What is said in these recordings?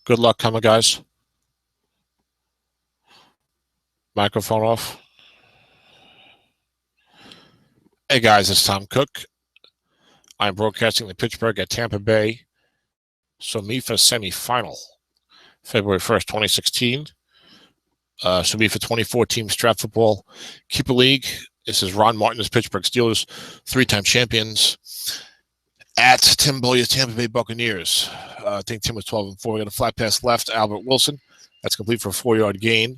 Good luck coming, guys. Microphone off. Hey, guys, it's Tom Cooke. I'm broadcasting the Pittsburgh at Tampa Bay SOMIFA semifinal, February 1st, 2016. SOMIFA 2014 Strat Football Keeper League. This is Ron Martin's Pittsburgh Steelers, three-time champions, at Tim Boly's Tampa Bay Buccaneers. I think Tim was 12-4. We got a flat pass left, Albert Wilson. That's complete for a 4-yard gain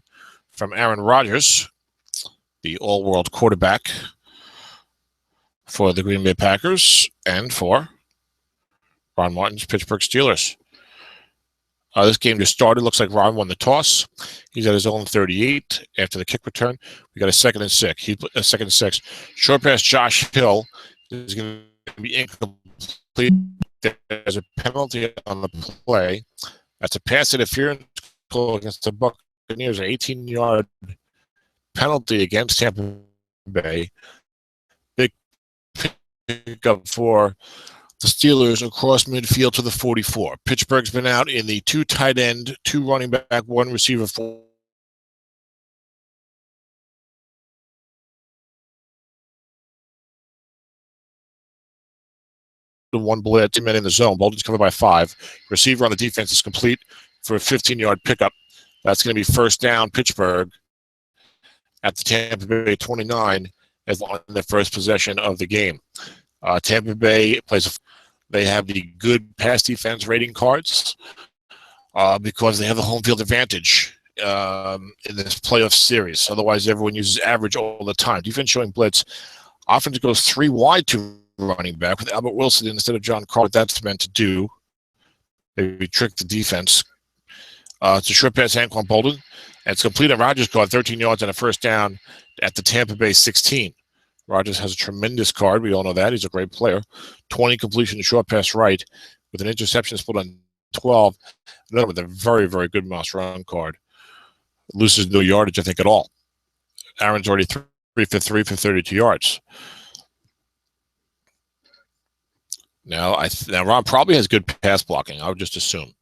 from Aaron Rodgers, the all-world quarterback for the Green Bay Packers and for Ron Martin's Pittsburgh Steelers. This game just started. Looks like Ron won the toss. He's at his own 38 after the kick return. We got a 2nd and 6. A 2nd and 6. Short pass Josh Hill is going to be incomplete. There's a penalty on the play. That's a pass interference call against the Buccaneers. An 18-yard penalty against Tampa Bay. Big pickup for the Steelers across midfield to the 44. Pittsburgh's been out in the 2 tight end, 2 running back, 1 receiver, 4. One blitz, 2 men in the zone. Bolden's covered by 5. Receiver on the defense is complete for a 15-yard pickup. That's going to be first down, Pittsburgh, at the Tampa Bay 29 as on the first possession of the game. Tampa Bay they have the good pass defense rating cards because they have the home field advantage in this playoff series. Otherwise, everyone uses average all the time. Defense showing blitz. Offense goes 3 wide to running back with Albert Wilson instead of John Carter. That's meant to do. They trick the defense. It's a short pass, Anquan Bolden. And it's complete on Rodgers' card, 13 yards and a first down at the Tampa Bay 16. Rodgers has a tremendous card. We all know that. He's a great player. 20 completion to short pass right with an interception split on 12. Another with a very, very good mouse run card. Loses no yardage, I think, at all. Aaron's already 3 for 3 for 32 yards. Now Ron probably has good pass blocking. I would just assume.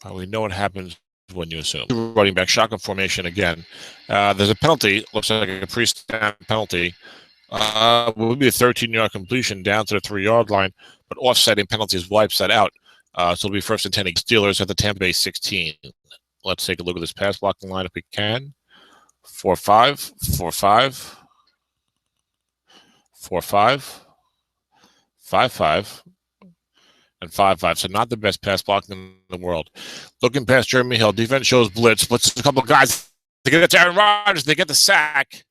We know what happens when you assume. Running back shotgun formation again. There's a penalty. Looks like a pre-snap penalty. Will be a 13-yard completion down to the 3-yard line, but offsetting penalties wipes that out. So it'll be 1st and 10 Steelers at the Tampa Bay 16. Let's take a look at this pass blocking line if we can. 4-5, 4-5, 4-5, 5-5. And 5-5, so not the best pass blocking in the world. Looking past Jeremy Hill, defense shows blitz, blitzes a couple of guys. They get it to Aaron Rodgers, they get the sack.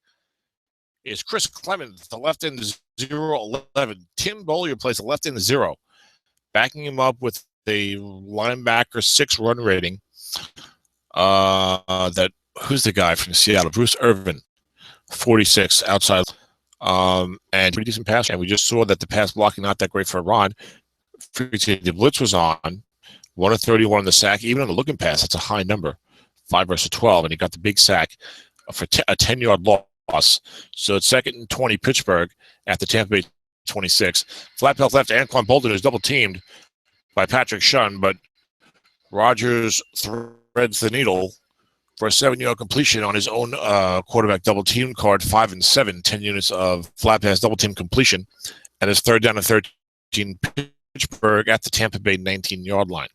Is Chris Clemens, the left end 0-11. Tim Boly plays the left end 0. Backing him up with a linebacker 6 run rating. Who's the guy from Seattle? Bruce Irvin, 46 outside. And pretty decent pass. And we just saw that the pass blocking not that great for Ron. The blitz was on 1 of 31 on the sack. Even on the looking pass, that's a high number, 5 versus 12, and he got the big sack for a 10-yard loss. So it's 2nd and 20 Pittsburgh at the Tampa Bay 26. Flat pass left, Anquan Bolden is double teamed by Patrick Shunn, but Rodgers threads the needle for a 7-yard completion on his own quarterback double team card. 5 and 7, 10 units of flat pass double team completion, and it's 3rd down and 13. Pittsburgh at the Tampa Bay 19-yard line.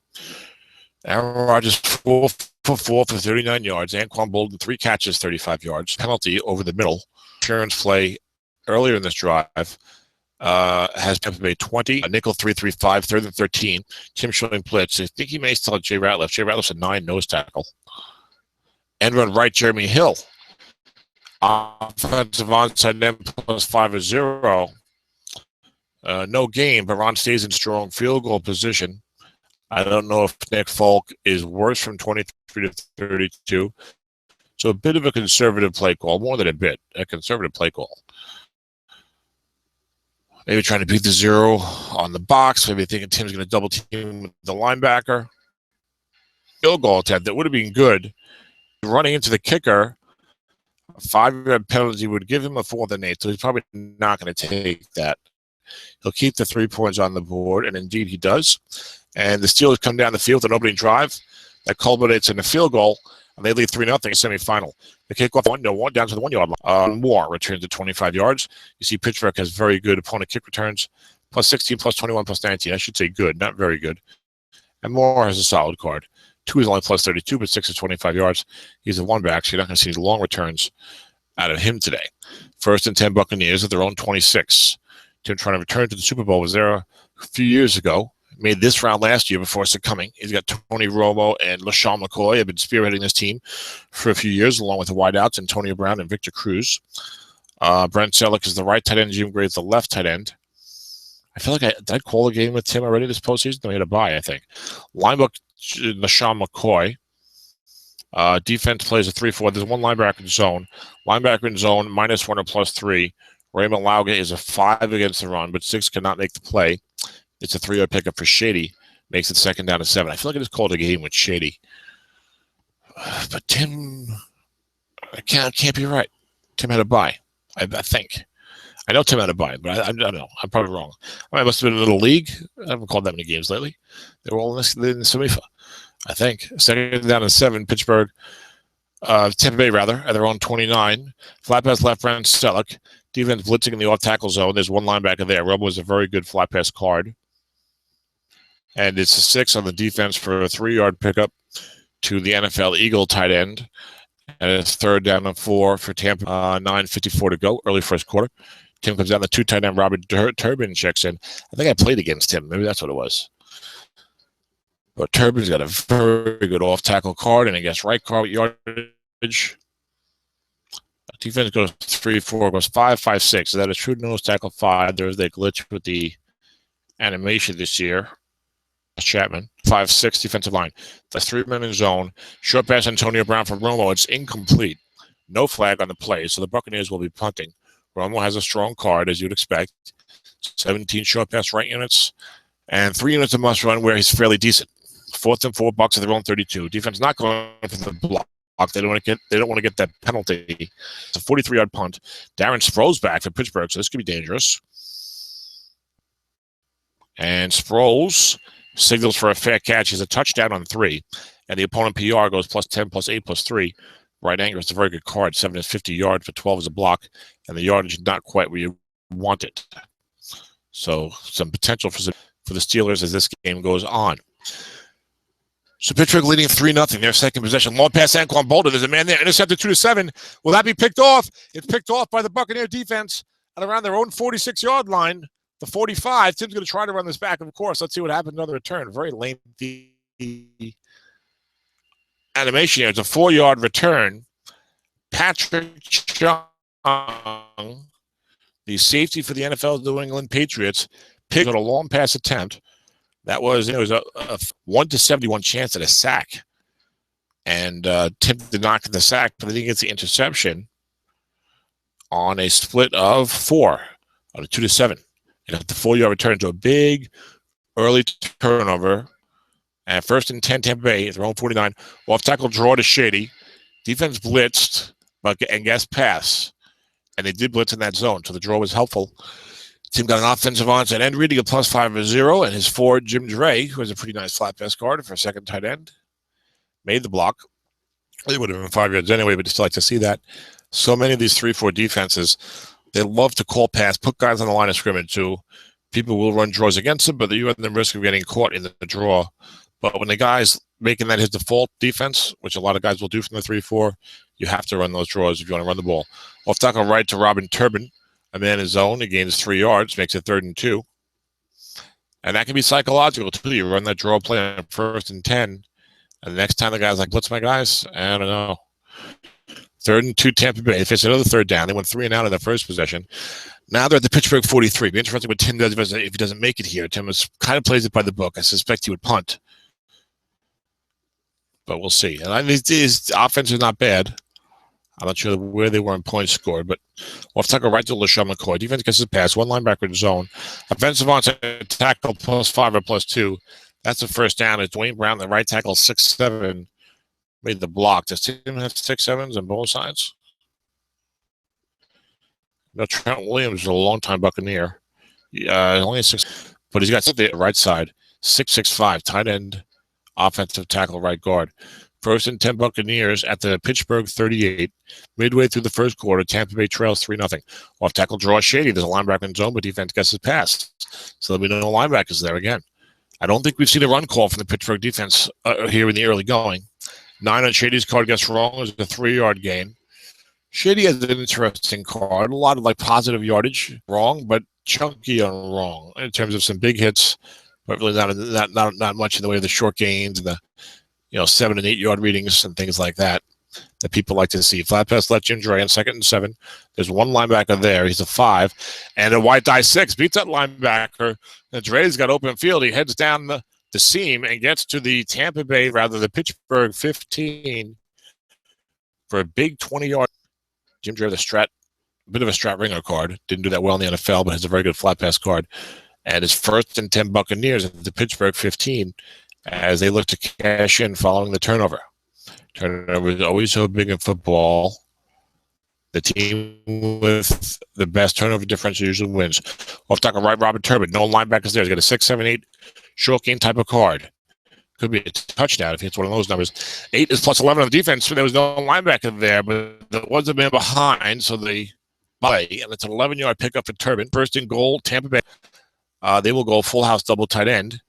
Aaron Rodgers 4 for 4 for 39 yards. Anquan Bolden 3 catches, 35 yards. Penalty over the middle. Insurance play earlier in this drive has Tampa Bay 20. A nickel 3-3-5, 3rd and 13. Tim showing blitz. I think he may still have Jay Ratliff. Jay Ratliff's a 9 nose tackle. End run right, Jeremy Hill. Offensive onside end plus 5 or 0. No gain, but Ron stays in strong field goal position. I don't know if Nick Folk is worse from 23 to 32. So a bit of a conservative play call, more than a bit, a conservative play call. Maybe trying to beat the 0 on the box. Maybe thinking Tim's going to double team the linebacker. Field goal attempt that would have been good. Running into the kicker, a 5-yard penalty would give him a 4th and 8, so he's probably not going to take that. He'll keep the 3 points on the board, and indeed he does. And the Steelers come down the field with an opening drive that culminates in a field goal, and they lead 3-0 semifinal. The kickoff 1-1 down to the 1 yard line. Moore returns to 25 yards. You see Pittsburgh has very good opponent kick returns, plus 16, plus 21, plus 19. I should say good, not very good. And Moore has a solid card. 2 is only plus 32, but 6 is 25 yards. He's a one-back, so you're not going to see long returns out of him today. 1st and 10 Buccaneers at their own 26. Tim trying to return to the Super Bowl was there a few years ago. Made this round last year before succumbing. He's got Tony Romo and LaShawn McCoy have been spearheading this team for a few years, along with the wideouts Antonio Brown and Victor Cruz. Brent Selleck is the right tight end. Jim Gray is the left tight end. I feel like did I call a game with Tim already this postseason? No, he had a bye, I think. Linebacker LaShawn McCoy. Defense plays a 3-4. There's one linebacker in zone. Linebacker in zone, -1 or +3. Raymond Lauga is a 5 against the run, but 6 cannot make the play. It's a 3-yard pickup for Shady. Makes it 2nd down to 7. I feel like I just called a game with Shady. But Tim, I can't be right. Tim had a bye, I think. I know Tim had a bye, but I don't know. I'm probably wrong. I must have been in a little league. I haven't called that many games lately. They were all in the SOMIFA, I think. 2nd down to 7, Pittsburgh. Tampa Bay, rather, at their own 29. Flat pass left, Brent Selleck. Defense blitzing in the off-tackle zone. There's one linebacker there. Romo is a very good flat pass card. And it's a 6 on the defense for a 3-yard pickup to the NFL Eagle tight end. And it's 3rd down and 4 for Tampa. 9:54 to go, early first quarter. Tim comes down. The 2 tight end, Robert Turbin, checks in. I think I played against him. Maybe that's what it was. But Turbin's got a very good off-tackle card, and I guess right card yardage. Defense goes 3-4, goes 5-5-6. Is that a true nose tackle 5? There's a glitch with the animation this year. Chapman, 5-6 defensive line. That's 3 men in zone. Short pass Antonio Brown from Romo. It's incomplete. No flag on the play, so the Buccaneers will be punting. Romo has a strong card, as you'd expect. 17 short pass right units, and 3 units of must run where he's fairly decent. 4th and 4 Bucks at their own 32. Defense not going for the block. They don't want to get that penalty. It's a 43-yard punt. Darren Sproles back for Pittsburgh, so this could be dangerous. And Sproles signals for a fair catch. He's a touchdown on 3. And the opponent PR goes +10, +8, +3. Right angle is a very good card. 7 is 50 yards for 12 is a block. And the yardage is not quite where you want it. So some potential for the Steelers as this game goes on. So Pittsburgh leading 3-0. Their second possession. Long pass Anquan Bolden. There's a man there. Intercepted 2-7. Will that be picked off? It's picked off by the Buccaneer defense at around their own 46-yard line. The 45. Tim's going to try to run this back, of course. Let's see what happens on the return. Very lengthy animation here. It's a 4-yard return. Patrick Chung, the safety for the NFL New England Patriots, picked on a long pass attempt. That was, it was a 1-71 chance at a sack. And Tim did not get the sack, but I think it's the interception on a split of 4 on a 2-7. And the 4-yard return to a big early turnover. And 1st and 10 Tampa Bay at their own 49. Off tackle draw to Shady. Defense blitzed and guess pass. And they did blitz in that zone, so the draw was helpful. Tim got an offensive onside end reading a +5-0, and his forward, Jim Dre, who has a pretty nice flat pass card for a second tight end, made the block. It would have been 5 yards anyway, but just like to see that. So many of these 3-4 defenses, they love to call pass, put guys on the line of scrimmage too. People will run draws against them, but you have the risk of getting caught in the draw. But when the guy's making that his default defense, which a lot of guys will do from the 3-4, you have to run those draws if you want to run the ball. Off tackle right to Robin Turbin. A man in his zone. He gains 3 yards, makes it 3rd and 2. And that can be psychological, too. You run that draw play on 1st and 10. And the next time the guy's like, blitz my guys, I don't know. 3rd and 2 Tampa Bay. They face another 3rd down. They went 3 and out of their first possession. Now they're at the Pittsburgh 43. It'd be interesting what Tim does if he doesn't make it here. Tim kind of plays it by the book. I suspect he would punt. But we'll see. And his offense is not bad. I'm not sure where they were in points scored, but off tackle right to LaShawn McCoy. Defense gets his pass. One linebacker in zone. Offensive onside tackle +5 or +2. That's a 1st down. It's Dwayne Brown, the right tackle, 6'7", made the block. Does Tim have 6'7s on both sides? No, Trent Williams is a longtime Buccaneer. Only 6, but he's got the right side, 6'5", tight end, offensive tackle, right guard. 1st and 10 Buccaneers at the Pittsburgh 38. Midway through the first quarter, Tampa Bay trails 3-0. Off tackle draw shady. There's a linebacker in zone, but defense gets his pass. So there'll be no linebackers there again. I don't think we've seen a run call from the Pittsburgh defense here in the early going. 9 on Shady's card gets wrong. It was a 3-yard gain. Shady has an interesting card. A lot of positive yardage wrong, but chunky on wrong in terms of some big hits, but really not much in the way of the short gains and the 7 and 8 yard readings and things like that people like to see. Flat pass left Jim Dre on 2nd and 7. There's one linebacker there. He's a 5. And a white die 6 beats that linebacker. And Dre's got open field. He heads down the seam and gets to the the Pittsburgh 15 for a big 20-yard. Jim Dre, the Strat, a bit of a Strat ringer card. Didn't do that well in the NFL, but has a very good flat pass card. And it's 1st and 10 Buccaneers at the Pittsburgh 15 as they look to cash in following the turnover. Turnover is always so big in football. The team with the best turnover differential usually wins. Off tackle right, Robert Turbin. No linebackers there. He's got a 6, 7, 8 short game type of card. Could be a touchdown if he hits one of those numbers. 8 is plus 11 on the defense. So there was no linebacker there, but there was a man behind, so they play. And it's an 11-yard pickup for Turbin. 1st and goal, Tampa Bay. They will go full house double tight end,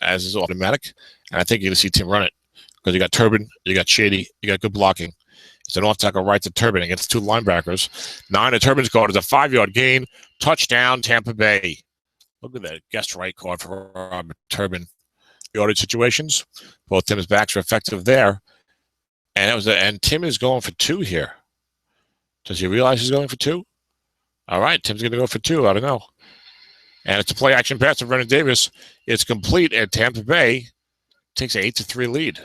as is automatic. And I think you're going to see Tim run it because you got Turbin, you got Shady, you got good blocking. It's an off tackle right to Turbin against 2 linebackers. 9 to Turbin's card is a 5-yard gain. Touchdown, Tampa Bay. Look at that guest right card for Robert Turbin. Yardage situations. Both Tim's backs are effective there. And Tim is going for 2 here. Does he realize he's going for 2? All right, Tim's going to go for 2. I don't know. And it's a play action pass to Vernon Davis. It's complete, and Tampa Bay takes an 8-3 lead.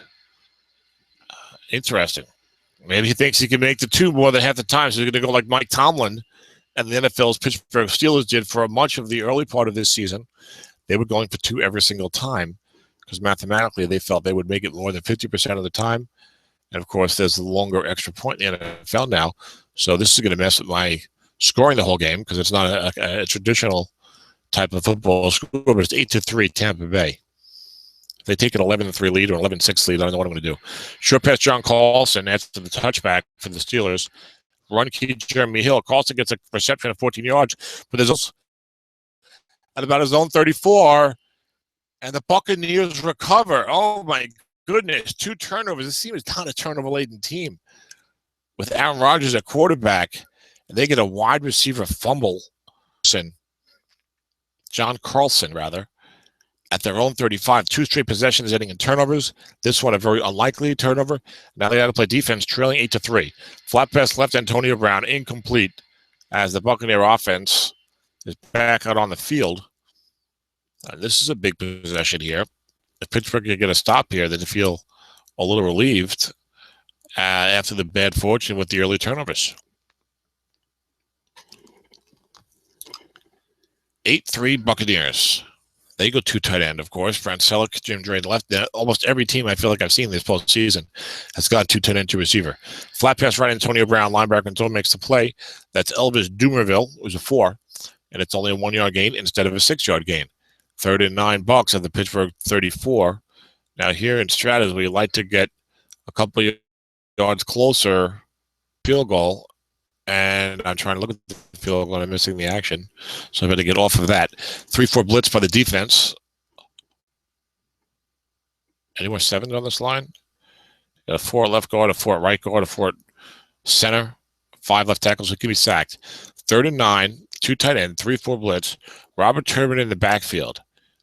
Interesting. Maybe he thinks he can make the 2 more than half the time, so he's going to go like Mike Tomlin and the NFL's Pittsburgh Steelers did for much of the early part of this season. They were going for 2 every single time because mathematically they felt they would make it more than 50% of the time. And, of course, there's the longer extra point in the NFL now. So this is going to mess with my scoring the whole game because it's not a traditional type of football score, but it's 8-3 Tampa Bay. If they take an 11-3 lead or 11-6 lead, I don't know what I'm going to do. Short pass John Carlson after the touchback for the Steelers. Run key Jeremy Hill. Carlson gets a reception of 14 yards, but there's also at about his own 34, and the Buccaneers recover. Oh, my goodness. 2 turnovers. This team is not a turnover-laden team. With Aaron Rodgers at quarterback, and they get a wide receiver fumble. John Carlson, rather, at their own 35. 2 straight possessions ending in turnovers. This one a very unlikely turnover. Now they got to play defense, trailing 8-3. Flat pass left, Antonio Brown, incomplete as the Buccaneer offense is back out on the field. This is a big possession here. If Pittsburgh can get a stop here, then they feel a little relieved after the bad fortune with the early turnovers. 8-3 Buccaneers. They go 2 tight end, of course. Brent Selleck, Jim Dre left. Almost every team I feel like I've seen this postseason has got 2 tight end to receiver. Flat pass right, Antonio Brown, linebacker, until makes the play. That's Elvis Dumerville, who's a 4, and it's only a 1-yard gain instead of a 6-yard gain. 3rd and 9 Bucks at the Pittsburgh 34. Now here in Strat, we like to get a couple of yards closer field goal, and I'm trying to look at the field goal and I'm missing the action, so I've got to get off of that. 3-4 blitz by the defense. Any more 7s on this line? Got a 4 left guard, a 4 right guard, a 4 center, 5 left tackles, so it can be sacked. 3rd and 9, 2 tight end, 3-4 blitz. Robert Turbin in the backfield.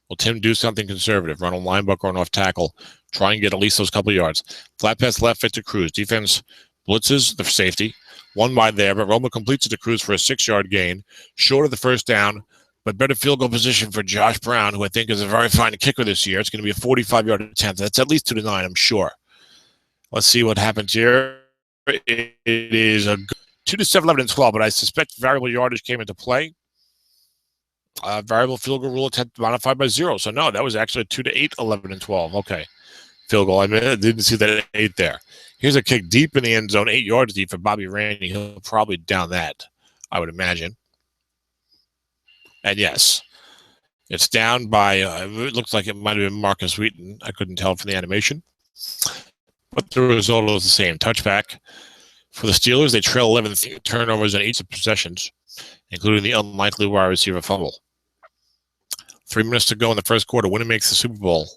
Will Tim do something conservative? Run a linebacker or an off tackle. Try and get at least those couple yards. Flat pass left fit to Cruz. Defense blitzes the safety. 1 wide there, but Roma completes it to Cruz for a 6-yard gain. Short of the first down, but better field goal position for Josh Brown, who I think is a very fine kicker this year. It's going to be a 45-yard attempt. That's at least 2-9, I'm sure. Let's see what happens here. It is a 2-7, 11, and 12, but I suspect variable yardage came into play. Variable field goal rule attempt modified by 0. So, no, that was actually a 2-8, 11, and 12. Okay. Field goal. I didn't see that 8 there. Here's a kick deep in the end zone, 8 yards deep for Bobby Randy. He'll probably down that, I would imagine. And yes, it's down by, it looks like it might have been Marcus Wheaton. I couldn't tell from the animation. But the result was the same. Touchback for the Steelers. They trail 11 turnovers in each of possessions, including the unlikely wide receiver fumble. 3 minutes to go in the first quarter. Winner makes the Super Bowl.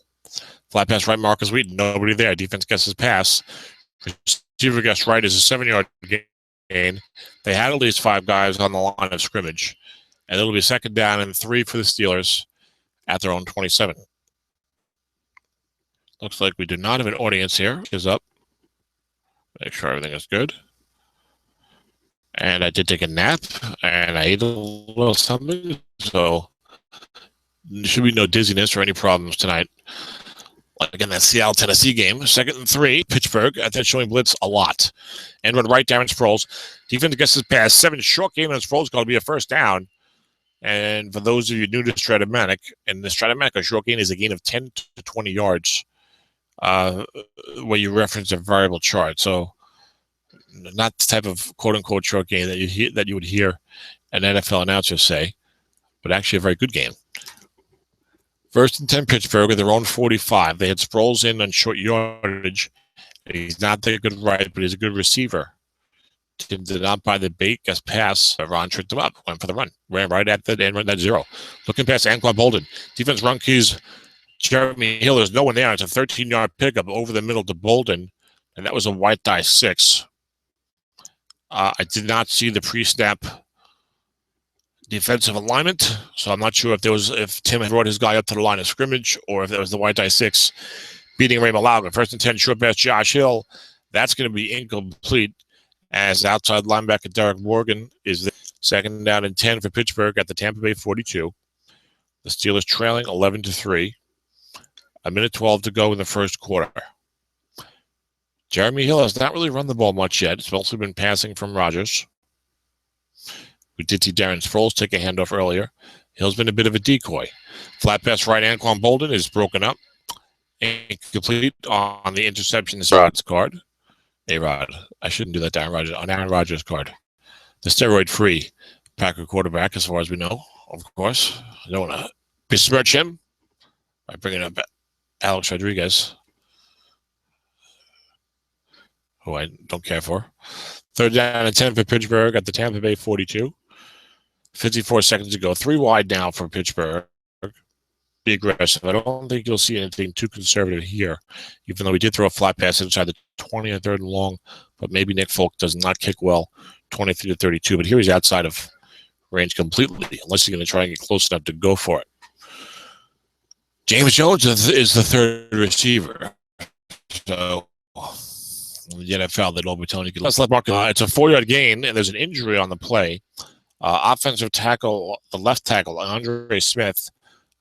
Flat pass right, Marcus Wheaton. Nobody there. Defense gets his pass. Receiver gets right is a 7-yard gain. They had at least 5 guys on the line of scrimmage. And it'll be 2nd down and 3 for the Steelers at their own 27. Looks like we do not have an audience here. Is up. Make sure everything is good. And I did take a nap, and I ate a little something, so there should be no dizziness or any problems tonight. Again, that Seattle-Tennessee game, 2nd and 3, Pittsburgh. I think showing blitz a lot. And run right, Darren Sproles. Defense gets his pass. 7 short game, and Sproles going to be a 1st down. And for those of you new to Stratomatic, and the Stratomatic, a short gain is a gain of 10 to 20 yards where you reference a variable chart. So not the type of quote-unquote short gain that you would hear an NFL announcer say, but actually a very good game. 1st and 10 Pittsburgh at their own 45. They had Sproles in on short yardage. He's not that good right, but he's a good receiver. Tim did not buy the bait, gets pass. Ron tricked him up, went for the run. Ran right at the end, run that 0. Looking past Anquan Bolden. Defense run keys. Jeremy Hill, there's no one there. It's a 13-yard pickup over the middle to Bolden, and that was a white die 6. I did not see the pre-snap defensive alignment, so I'm not sure if Tim had brought his guy up to the line of scrimmage or if that was the white die 6 beating Ray Malaga. 1st and 10, short pass Josh Hill. That's going to be incomplete as outside linebacker Derek Morgan is the 2nd down and 10 for Pittsburgh at the Tampa Bay 42. The Steelers trailing 11-3. 1:12 to go in the first quarter. Jeremy Hill has not really run the ball much yet. It's mostly been passing from Rodgers. We did see Darren Sproles take a handoff earlier. Hill's been a bit of a decoy. Flat pass right, Anquan Bolden is broken up. Incomplete on the interception. Rod's card. A-Rod. I shouldn't do that to Aaron Rodgers' card. The steroid-free Packer quarterback, as far as we know, of course. I don't want to besmirch him by bringing up Alex Rodriguez, who I don't care for. 3rd down and 10 for Pittsburgh at the Tampa Bay 42. 54 seconds to go. 3 wide now for Pittsburgh. Be aggressive. I don't think you'll see anything too conservative here, even though we did throw a flat pass inside the 20 and 3rd and long, but maybe Nick Folk does not kick well, 23-32. But here he's outside of range completely, unless you're going to try and get close enough to go for it. James Jones is the 3rd receiver. So the NFL, they'd all be telling you. It's a 4-yard gain, and there's an injury on the play. Offensive tackle, the left tackle, Andre Smith,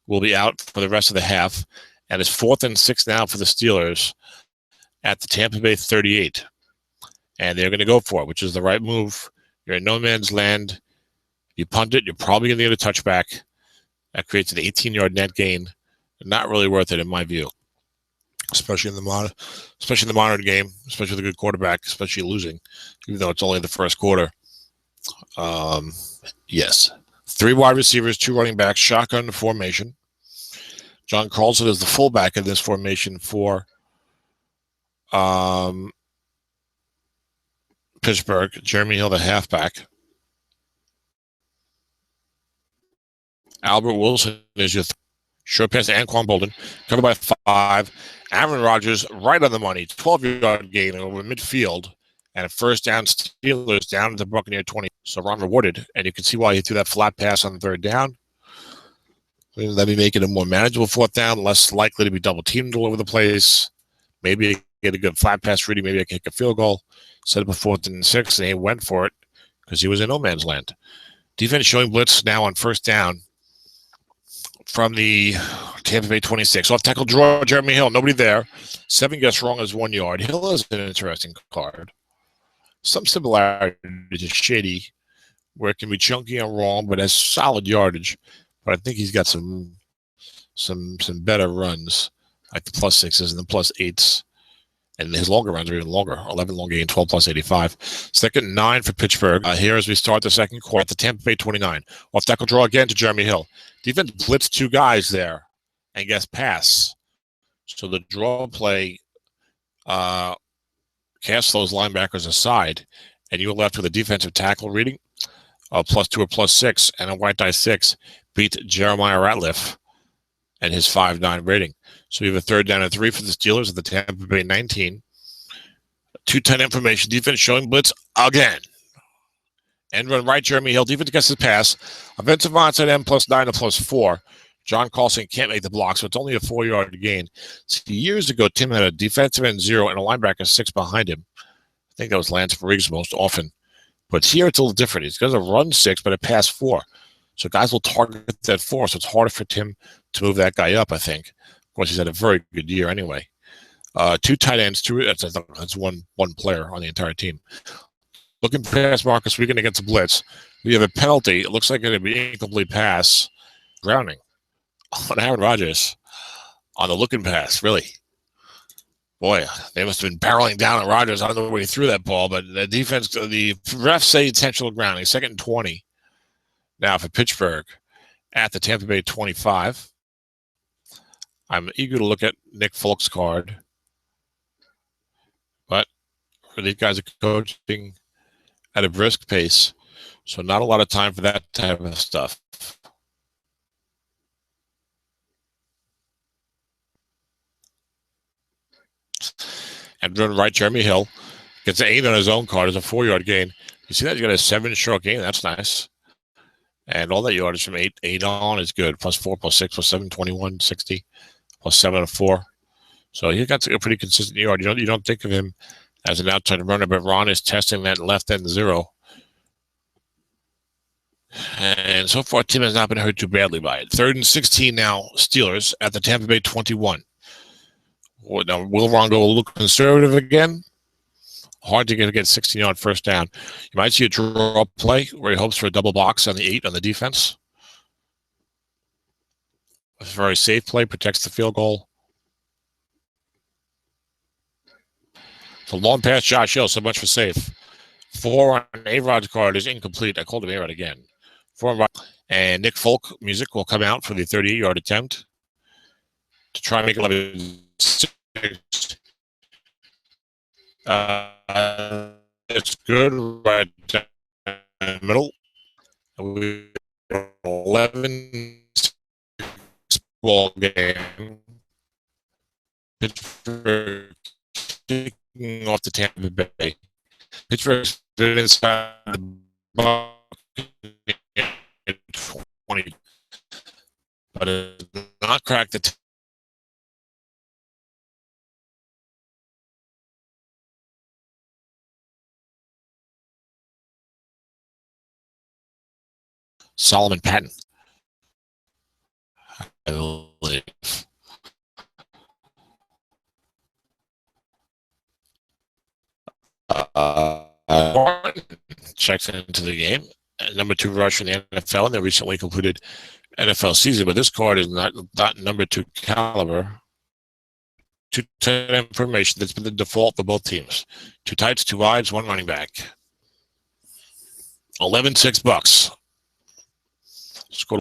will be out for the rest of the half, and it's 4th and 6 now for the Steelers at the Tampa Bay 38. And they're going to go for it, which is the right move. You're in no man's land. You punt it, you're probably going to get a touchback. That creates an 18-yard net gain. Not really worth it in my view, especially in the modern game, especially with a good quarterback, especially losing, even though it's only the first quarter. Yes. 3 wide receivers, 2 running backs, shotgun formation. John Carlson is the fullback in this formation for Pittsburgh. Jeremy Hill, the halfback. Albert Wilson is your short pass to Anquan Bolden, covered by 5. Aaron Rodgers right on the money, 12-yard gain over midfield, and a 1st down. Steelers down at the Buccaneer 20. So Ron rewarded, and you can see why he threw that flat pass on the 3rd down. Let me make it a more manageable 4th down, less likely to be double-teamed all over the place. Maybe get a good flat pass reading, maybe I can kick a field goal. Set up a 4th and 6, and he went for it because he was in no man's land. Defense showing blitz now on 1st down from the Tampa Bay 26. Off tackle draw, Jeremy Hill. Nobody there. 7 gets wrong as 1 yard. Hill is an interesting card. Some similarity to Shady, where it can be chunky and wrong, but has solid yardage. But I think he's got some better runs, like the +6s and the +8s. And his longer runs are even longer. 11 long gain, 12 plus 85. Second 9 for Pittsburgh. Here as we start the second quarter at the Tampa Bay 29. Off tackle draw again to Jeremy Hill. Defense blitzed 2 guys there and gets pass. So the draw play cast those linebackers aside, and you were left with a defensive tackle reading, +2 or +6, and a white die 6 beat Jeremiah Ratliff and his 5.9 rating. So we have a 3rd down and 3 for the Steelers at the Tampa Bay 19. 2-10 information. Defense showing blitz again. End run right, Jeremy Hill. Defense gets his pass. Offensive onside end +9 to +4. John Carlson can't make the block, so it's only a 4-yard gain. See, years ago, Tim had a defensive end 0 and a linebacker 6 behind him. I think that was Lance Briggs most often. But here it's a little different. He's going to run 6, but a pass 4. So guys will target that 4, so it's harder for Tim to move that guy up, I think. Of course, he's had a very good year anyway. 2 tight ends, that's one player on the entire team. Looking past Marcus Regan against a blitz. We have a penalty. It looks like it's going to be incomplete pass. Grounding on Aaron Rodgers on the looking pass, really. Boy, they must have been barreling down at Rodgers. I don't know where he threw that ball, but the defense, the refs say intentional grounding. 2nd and 20. Now for Pittsburgh at the Tampa Bay 25. I'm eager to look at Nick Folk's card. But for these guys are coaching at a brisk pace, so not a lot of time for that type of stuff. And run right, Jeremy Hill gets an 8 on his own card. It's a 4-yard gain. You see that? You got a 7-short gain. That's nice. And all that yardage from 8 on is good. +4, +6, +7, 21, 60, +7 and 4. So he got a pretty consistent yard. You don't think of him as an outside runner, but Ron is testing that left end 0. And so far, Tim has not been hurt too badly by it. 3rd and 16 now, Steelers at the Tampa Bay 21. Now, will Ron go a little conservative again? Hard to get 16-yard first down. You might see a draw play where he hopes for a double box on the 8 on the defense. It's a very safe play, protects the field goal. The long pass, Josh Hill, so much for safe. 4 on A-Rod's card is incomplete. I called him A-Rod again. 4 on Rod. And Nick Folk music will come out for the 38-yard attempt to try and make 11-6. It's good right down the middle. We 11 ball game. Pittsburgh kicking off the Tampa Bay. Pittsburgh's been inside the box 20, but it's not cracked the Solomon Patton, I believe. Checks into the game. Number 2 rusher in the NFL in the recently completed NFL season, but this card is not number 2 caliber. 2 tight information that's been the default for both teams. 2 tights, 2 wides, 1 running back. 11 $6. Let's go.